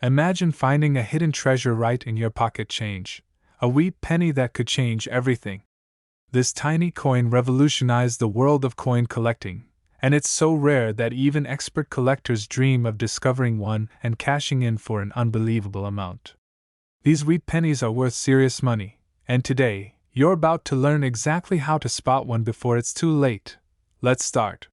Imagine finding a hidden treasure right in your pocket change, a wheat penny that could change everything. This tiny coin revolutionized the world of coin collecting, and it's so rare that even expert collectors dream of discovering one and cashing in for an unbelievable amount. These wheat pennies are worth serious money, and today, you're about to learn exactly how to spot one before it's too late. Let's start.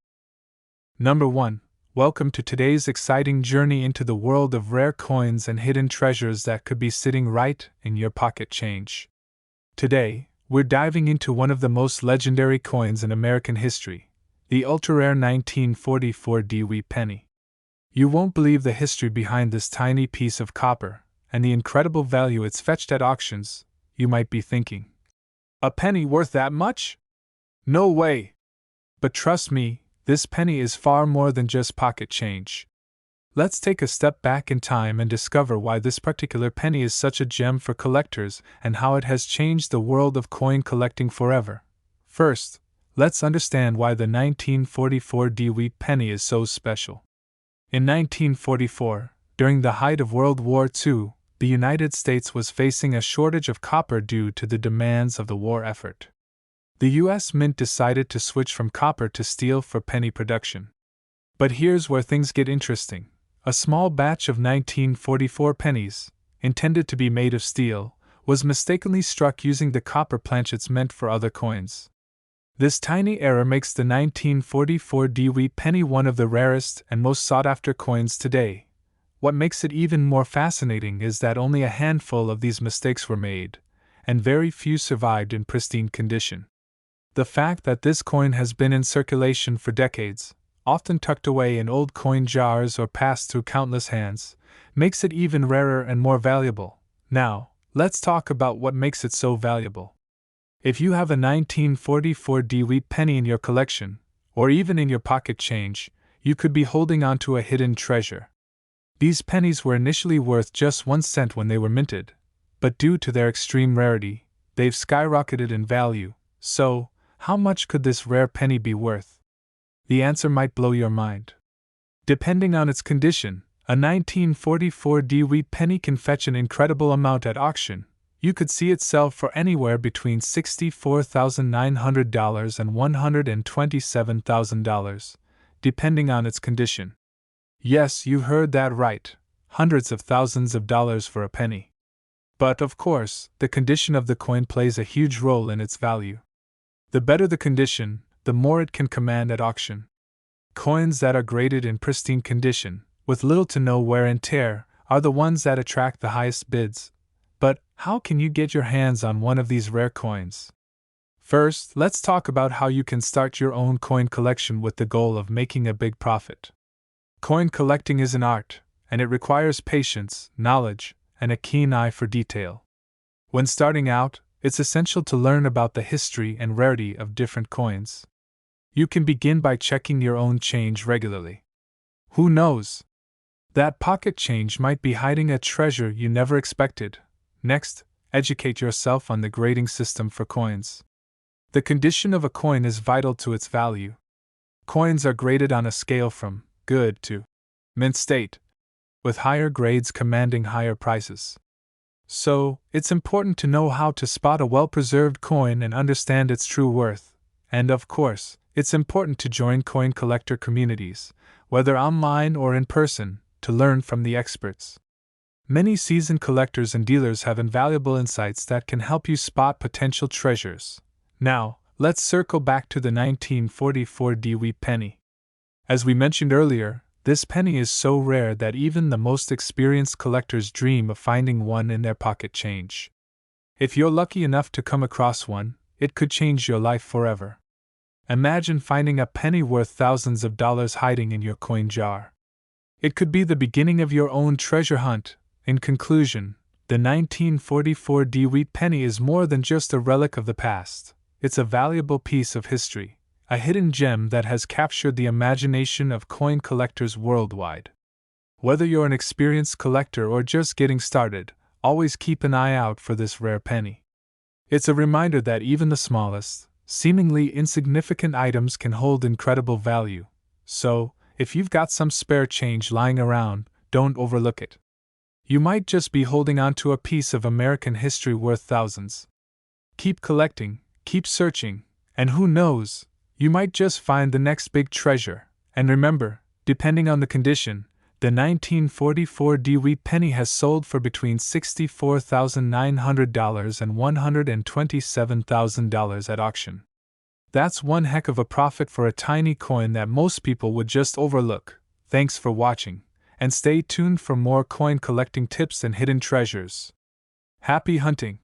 Number 1. Welcome to today's exciting journey into the world of rare coins and hidden treasures that could be sitting right in your pocket change. Today, we're diving into one of the most legendary coins in American history, the ultra-rare 1944 Dewey penny. You won't believe the history behind this tiny piece of copper, and the incredible value it's fetched at auctions. You might be thinking, a penny worth that much? No way! But trust me, this penny is far more than just pocket change. Let's take a step back in time and discover why this particular penny is such a gem for collectors and how it has changed the world of coin collecting forever. First, let's understand why the 1944 Dewey penny is so special. In 1944, during the height of World War II, the United States was facing a shortage of copper due to the demands of the war effort. The U.S. Mint decided to switch from copper to steel for penny production. But here's where things get interesting. A small batch of 1944 pennies, intended to be made of steel, was mistakenly struck using the copper planchets meant for other coins. This tiny error makes the 1944 Dewey penny one of the rarest and most sought-after coins today. What makes it even more fascinating is that only a handful of these mistakes were made, and very few survived in pristine condition. The fact that this coin has been in circulation for decades, often tucked away in old coin jars or passed through countless hands, makes it even rarer and more valuable. Now, let's talk about what makes it so valuable. If you have a 1944 Dewey penny in your collection, or even in your pocket change, you could be holding on to a hidden treasure. These pennies were initially worth just 1 cent when they were minted, but due to their extreme rarity, they've skyrocketed in value. So, how much could this rare penny be worth? The answer might blow your mind. Depending on its condition, a 1944 Dewey penny can fetch an incredible amount at auction. You could see it sell for anywhere between $64,900 and $127,000, depending on its condition. Yes, you heard that right, hundreds of thousands of dollars for a penny. But of course, the condition of the coin plays a huge role in its value. The better the condition, the more it can command at auction. Coins that are graded in pristine condition, with little to no wear and tear, are the ones that attract the highest bids. But how can you get your hands on one of these rare coins? First, let's talk about how you can start your own coin collection with the goal of making a big profit. Coin collecting is an art, and it requires patience, knowledge, and a keen eye for detail. When starting out, it's essential to learn about the history and rarity of different coins. You can begin by checking your own change regularly. Who knows? That pocket change might be hiding a treasure you never expected. Next, educate yourself on the grading system for coins. The condition of a coin is vital to its value. Coins are graded on a scale from good to mint state, with higher grades commanding higher prices. So, it's important to know how to spot a well-preserved coin and understand its true worth. And of course, it's important to join coin collector communities, whether online or in person, to learn from the experts. Many seasoned collectors and dealers have invaluable insights that can help you spot potential treasures. Now, let's circle back to the 1944 Dewey penny. As we mentioned earlier, this penny is so rare that even the most experienced collectors dream of finding one in their pocket change. If you're lucky enough to come across one, it could change your life forever. Imagine finding a penny worth thousands of dollars hiding in your coin jar. It could be the beginning of your own treasure hunt. In conclusion, the 1944 Dewey penny is more than just a relic of the past. It's a valuable piece of history, a hidden gem that has captured the imagination of coin collectors worldwide. Whether you're an experienced collector or just getting started, always keep an eye out for this rare penny. It's a reminder that even the smallest, seemingly insignificant items can hold incredible value. So, if you've got some spare change lying around, don't overlook it. You might just be holding on to a piece of American history worth thousands. Keep collecting, keep searching, and who knows, you might just find the next big treasure. And remember, depending on the condition, the 1944 DeWitt penny has sold for between $64,900 and $127,000 at auction. That's one heck of a profit for a tiny coin that most people would just overlook. Thanks for watching, and stay tuned for more coin collecting tips and hidden treasures. Happy hunting!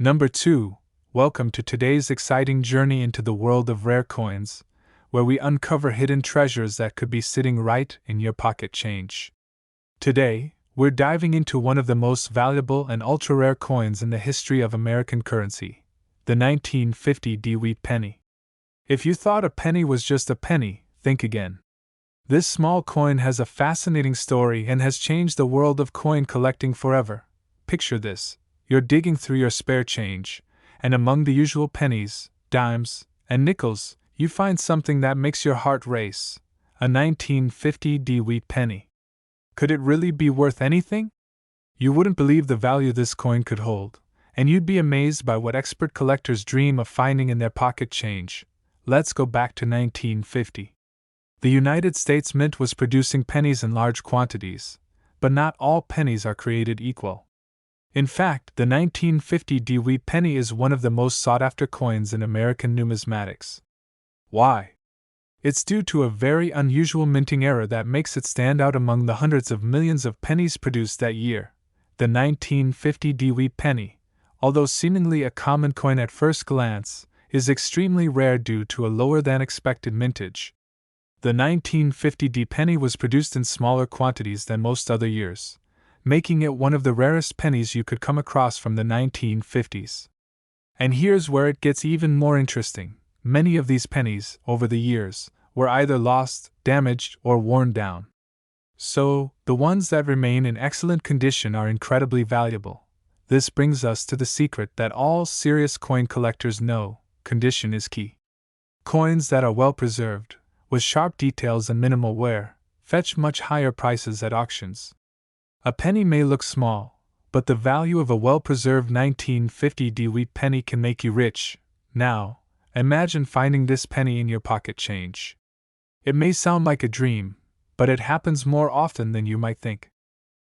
Number 2. Welcome to today's exciting journey into the world of rare coins, where we uncover hidden treasures that could be sitting right in your pocket change. Today, we're diving into one of the most valuable and ultra-rare coins in the history of American currency, the 1950 DeWitt penny. If you thought a penny was just a penny, think again. This small coin has a fascinating story and has changed the world of coin collecting forever. Picture this: you're digging through your spare change, and among the usual pennies, dimes, and nickels, you find something that makes your heart race: a 1950 DeWitt penny. Could it really be worth anything? You wouldn't believe the value this coin could hold, and you'd be amazed by what expert collectors dream of finding in their pocket change. Let's go back to 1950. The United States Mint was producing pennies in large quantities, but not all pennies are created equal. In fact, the 1950 DeWitt penny is one of the most sought-after coins in American numismatics. Why? It's due to a very unusual minting error that makes it stand out among the hundreds of millions of pennies produced that year. The 1950 DeWitt penny, although seemingly a common coin at first glance, is extremely rare due to a lower-than-expected mintage. The 1950 D penny was produced in smaller quantities than most other years, making it one of the rarest pennies you could come across from the 1950s. And here's where it gets even more interesting. Many of these pennies, over the years, were either lost, damaged, or worn down. So, the ones that remain in excellent condition are incredibly valuable. This brings us to the secret that all serious coin collectors know: condition is key. Coins that are well preserved, with sharp details and minimal wear, fetch much higher prices at auctions. A penny may look small, but the value of a well-preserved 1950 DeWitt penny can make you rich. Now, imagine finding this penny in your pocket change. It may sound like a dream, but it happens more often than you might think.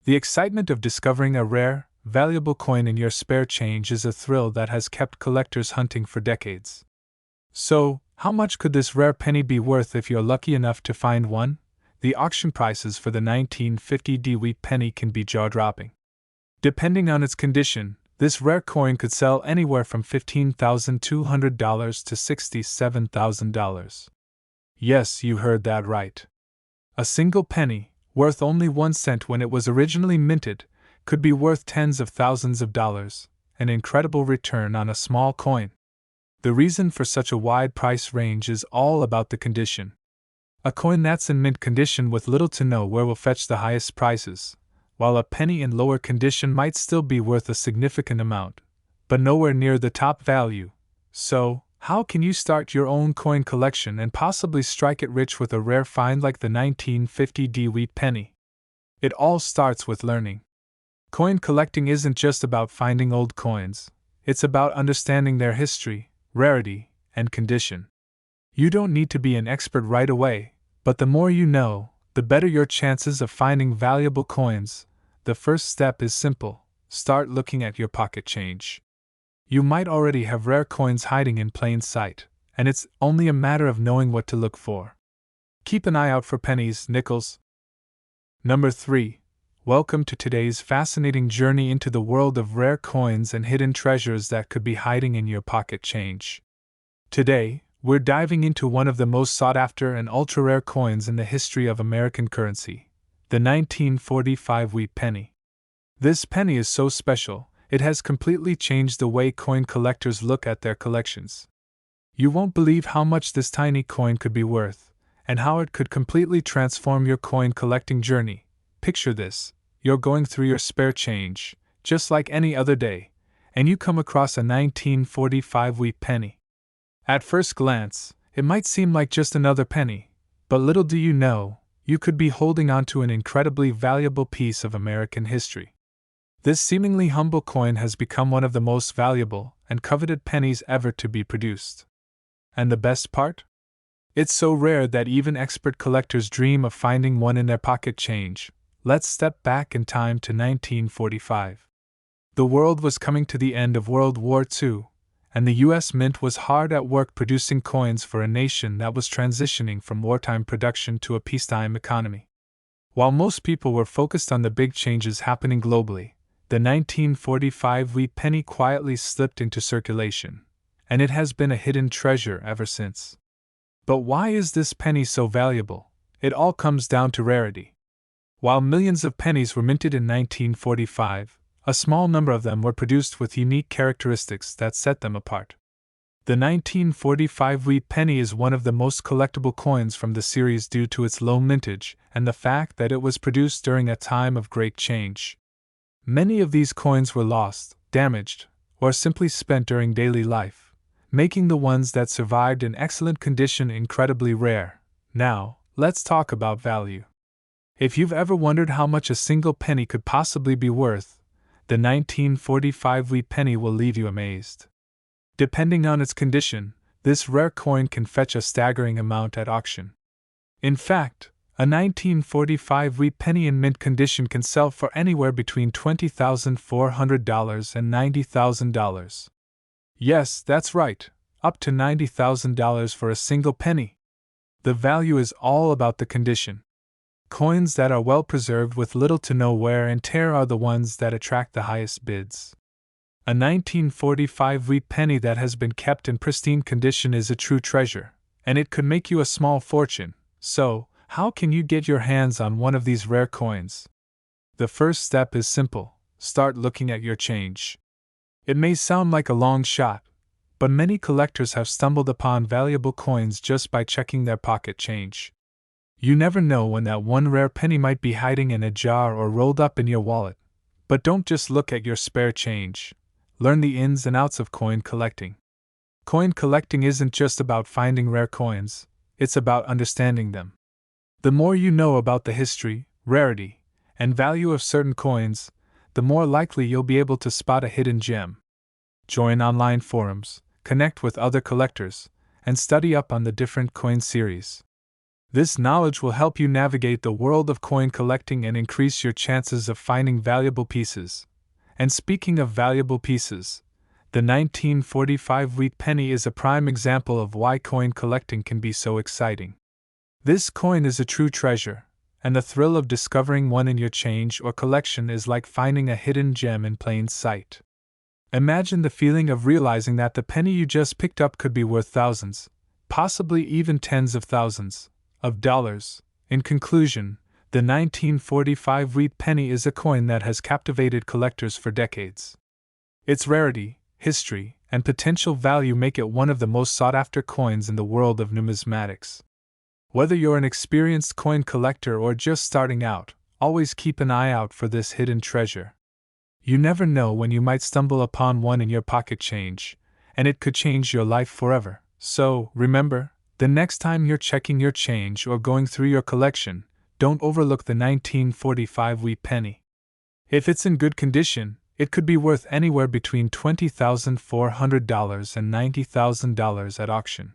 The excitement of discovering a rare, valuable coin in your spare change is a thrill that has kept collectors hunting for decades. So, how much could this rare penny be worth if you're lucky enough to find one? The auction prices for the 1950 DeWitt penny can be jaw-dropping. Depending on its condition, this rare coin could sell anywhere from $15,200 to $67,000. Yes, you heard that right. A single penny, worth only 1 cent when it was originally minted, could be worth tens of thousands of dollars, an incredible return on a small coin. The reason for such a wide price range is all about the condition. A coin that's in mint condition with little to no wear will fetch the highest prices, while a penny in lower condition might still be worth a significant amount, but nowhere near the top value. So, how can you start your own coin collection and possibly strike it rich with a rare find like the 1950 DeWitt penny? It all starts with learning. Coin collecting isn't just about finding old coins, it's about understanding their history, rarity, and condition. You don't need to be an expert right away, but the more you know, the better your chances of finding valuable coins. The first step is simple: start looking at your pocket change. You might already have rare coins hiding in plain sight, and it's only a matter of knowing what to look for. Keep an eye out for pennies, nickels. Number 3. Welcome to today's fascinating journey into the world of rare coins and hidden treasures that could be hiding in your pocket change. Today, we're diving into one of the most sought-after and ultra-rare coins in the history of American currency, the 1945 wheat penny. This penny is so special, it has completely changed the way coin collectors look at their collections. You won't believe how much this tiny coin could be worth, and how it could completely transform your coin collecting journey. Picture this: you're going through your spare change, just like any other day, and you come across a 1945 wheat penny. At first glance, it might seem like just another penny, but little do you know, you could be holding onto an incredibly valuable piece of American history. This seemingly humble coin has become one of the most valuable and coveted pennies ever to be produced. And the best part? It's so rare that even expert collectors dream of finding one in their pocket change. Let's step back in time to 1945. The world was coming to the end of World War II, and the U.S. Mint was hard at work producing coins for a nation that was transitioning from wartime production to a peacetime economy. While most people were focused on the big changes happening globally, the 1945 wheat penny quietly slipped into circulation, and it has been a hidden treasure ever since. But why is this penny so valuable? It all comes down to rarity. While millions of pennies were minted in 1945, a small number of them were produced with unique characteristics that set them apart. The 1945 wheat penny is one of the most collectible coins from the series due to its low mintage and the fact that it was produced during a time of great change. Many of these coins were lost, damaged, or simply spent during daily life, making the ones that survived in excellent condition incredibly rare. Now, let's talk about value. If you've ever wondered how much a single penny could possibly be worth, the 1945 wheat penny will leave you amazed. Depending on its condition, this rare coin can fetch a staggering amount at auction. In fact, a 1945 wheat penny in mint condition can sell for anywhere between $20,400 and $90,000. Yes, that's right, up to $90,000 for a single penny. The value is all about the condition. Coins that are well preserved with little to no wear and tear are the ones that attract the highest bids. A 1945 wheat penny that has been kept in pristine condition is a true treasure, and it could make you a small fortune. So, how can you get your hands on one of these rare coins? The first step is simple: start looking at your change. It may sound like a long shot, but many collectors have stumbled upon valuable coins just by checking their pocket change. You never know when that one rare penny might be hiding in a jar or rolled up in your wallet. But don't just look at your spare change. Learn the ins and outs of coin collecting. Coin collecting isn't just about finding rare coins, it's about understanding them. The more you know about the history, rarity, and value of certain coins, the more likely you'll be able to spot a hidden gem. Join online forums, connect with other collectors, and study up on the different coin series. This knowledge will help you navigate the world of coin collecting and increase your chances of finding valuable pieces. And speaking of valuable pieces, the 1945 wheat penny is a prime example of why coin collecting can be so exciting. This coin is a true treasure, and the thrill of discovering one in your change or collection is like finding a hidden gem in plain sight. Imagine the feeling of realizing that the penny you just picked up could be worth thousands, possibly even tens of thousands of dollars. In conclusion, the 1945 wheat penny is a coin that has captivated collectors for decades. Its rarity, history, and potential value make it one of the most sought-after coins in the world of numismatics. Whether you're an experienced coin collector or just starting out, always keep an eye out for this hidden treasure. You never know when you might stumble upon one in your pocket change, and it could change your life forever. So, remember, the next time you're checking your change or going through your collection, don't overlook the 1945 wheat penny. If it's in good condition, it could be worth anywhere between $20,400 and $90,000 at auction.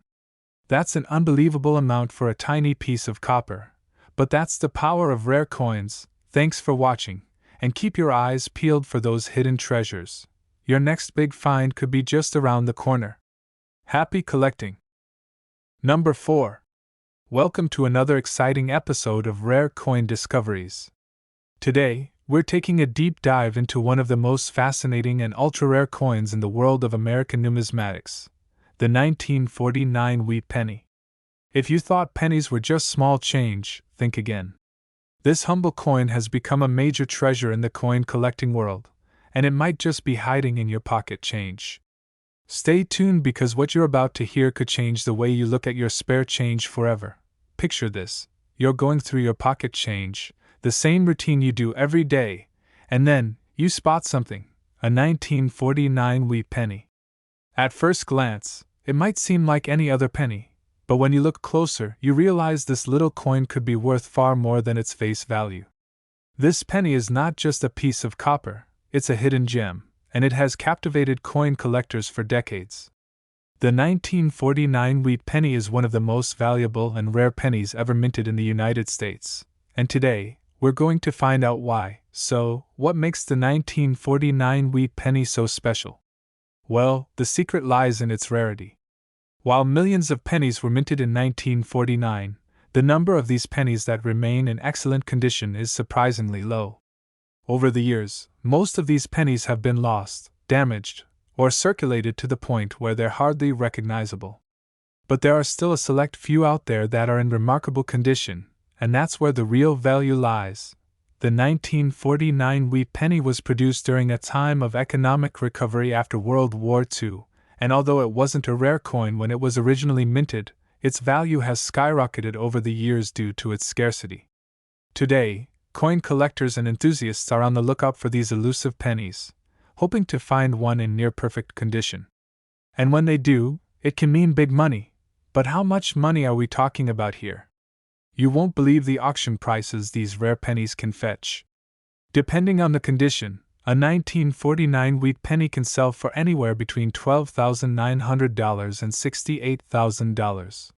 That's an unbelievable amount for a tiny piece of copper, but that's the power of rare coins. Thanks for watching, and keep your eyes peeled for those hidden treasures. Your next big find could be just around the corner. Happy collecting! Number 4. Welcome to another exciting episode of Rare Coin Discoveries. Today, we're taking a deep dive into one of the most fascinating and ultra-rare coins in the world of American numismatics, the 1949 wheat penny. If you thought pennies were just small change, think again. This humble coin has become a major treasure in the coin collecting world, and it might just be hiding in your pocket change. Stay tuned because what you're about to hear could change the way you look at your spare change forever. Picture this: you're going through your pocket change, the same routine you do every day, and then, you spot something, a 1949 wheat penny. At first glance, it might seem like any other penny, But when you look closer, you realize this little coin could be worth far more than its face value. This penny is not just a piece of copper, it's a hidden gem, and it has captivated coin collectors for decades. The 1949 wheat penny is one of the most valuable and rare pennies ever minted in the United States, and today, we're going to find out why. So, what makes the 1949 wheat penny so special? Well, the secret lies in its rarity. While millions of pennies were minted in 1949, the number of these pennies that remain in excellent condition is surprisingly low. Over the years, most of these pennies have been lost, damaged, or circulated to the point where they're hardly recognizable. But there are still a select few out there that are in remarkable condition, and that's where the real value lies. The 1949 wheat penny was produced during a time of economic recovery after World War II, and although it wasn't a rare coin when it was originally minted, its value has skyrocketed over the years due to its scarcity. Today, coin collectors and enthusiasts are on the lookout for these elusive pennies, hoping to find one in near-perfect condition. And when they do, it can mean big money. But how much money are we talking about here? You won't believe the auction prices these rare pennies can fetch. Depending on the condition, a 1949 wheat penny can sell for anywhere between $12,900 and $68,000.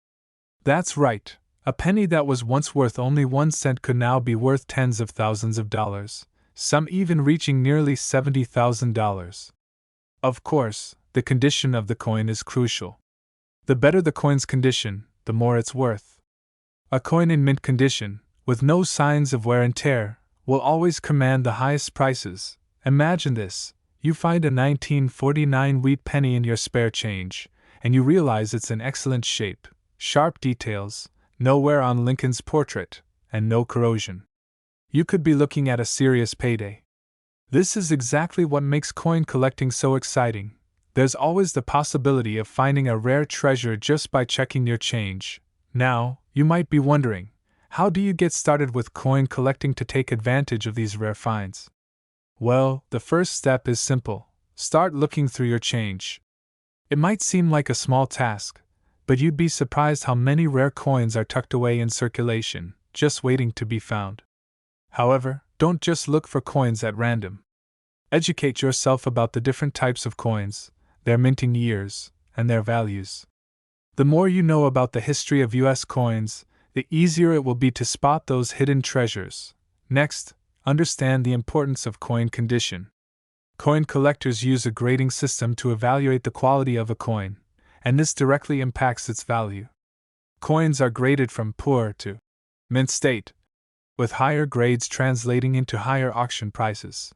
That's right, a penny that was once worth only 1 cent could now be worth tens of thousands of dollars, some even reaching nearly $70,000. Of course, the condition of the coin is crucial. The better the coin's condition, the more it's worth. A coin in mint condition, with no signs of wear and tear, will always command the highest prices. Imagine this: you find a 1949 wheat penny in your spare change, and you realize it's in excellent shape, sharp details, no wear on Lincoln's portrait, and no corrosion. You could be looking at a serious payday. This is exactly what makes coin collecting so exciting. There's always the possibility of finding a rare treasure just by checking your change. Now, you might be wondering, how do you get started with coin collecting to take advantage of these rare finds? Well, the first step is simple. Start looking through your change. It might seem like a small task, but you'd be surprised how many rare coins are tucked away in circulation, just waiting to be found. However, don't just look for coins at random. Educate yourself about the different types of coins, their minting years, and their values. The more you know about the history of U.S. coins, the easier it will be to spot those hidden treasures. Next, understand the importance of coin condition. Coin collectors use a grading system to evaluate the quality of a coin, and this directly impacts its value. Coins are graded from poor to mint state, with higher grades translating into higher auction prices.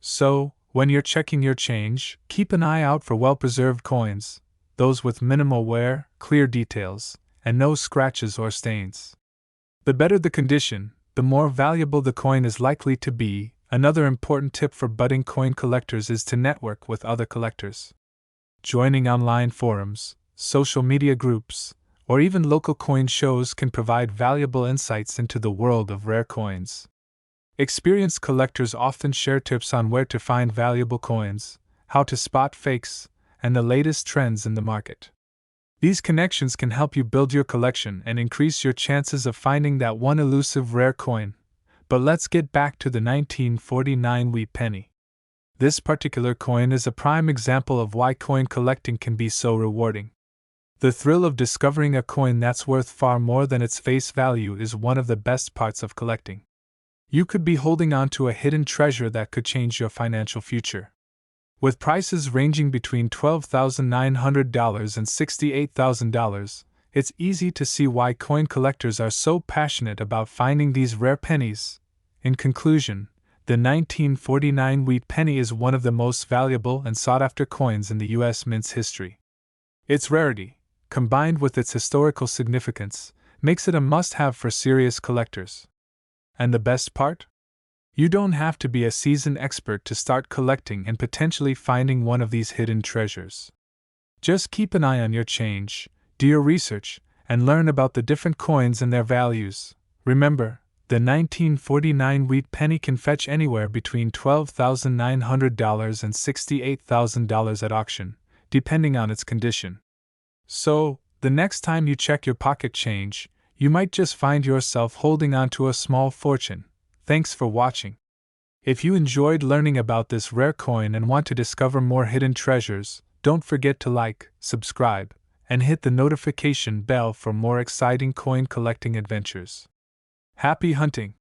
So, when you're checking your change, keep an eye out for well-preserved coins, those with minimal wear, clear details, and no scratches or stains. The better the condition, the more valuable the coin is likely to be. Another important tip for budding coin collectors is to network with other collectors. Joining online forums, social media groups, or even local coin shows can provide valuable insights into the world of rare coins. Experienced collectors often share tips on where to find valuable coins, how to spot fakes, and the latest trends in the market. These connections can help you build your collection and increase your chances of finding that one elusive rare coin. But let's get back to the 1949 wheat penny. This particular coin is a prime example of why coin collecting can be so rewarding. The thrill of discovering a coin that's worth far more than its face value is one of the best parts of collecting. You could be holding on to a hidden treasure that could change your financial future. With prices ranging between $12,900 and $68,000, it's easy to see why coin collectors are so passionate about finding these rare pennies. In conclusion, the 1949 wheat penny is one of the most valuable and sought-after coins in the U.S. mint's history. Its rarity, combined with its historical significance, makes it a must-have for serious collectors. And the best part? You don't have to be a seasoned expert to start collecting and potentially finding one of these hidden treasures. Just keep an eye on your change, do your research, and learn about the different coins and their values. Remember, the 1949 wheat penny can fetch anywhere between $12,900 and $68,000 at auction, depending on its condition. So, The next time you check your pocket change, you might just find yourself holding onto a small fortune. Thanks for watching. If you enjoyed learning about this rare coin and want to discover more hidden treasures, don't forget to like, subscribe, and hit the notification bell for more exciting coin collecting adventures. Happy hunting!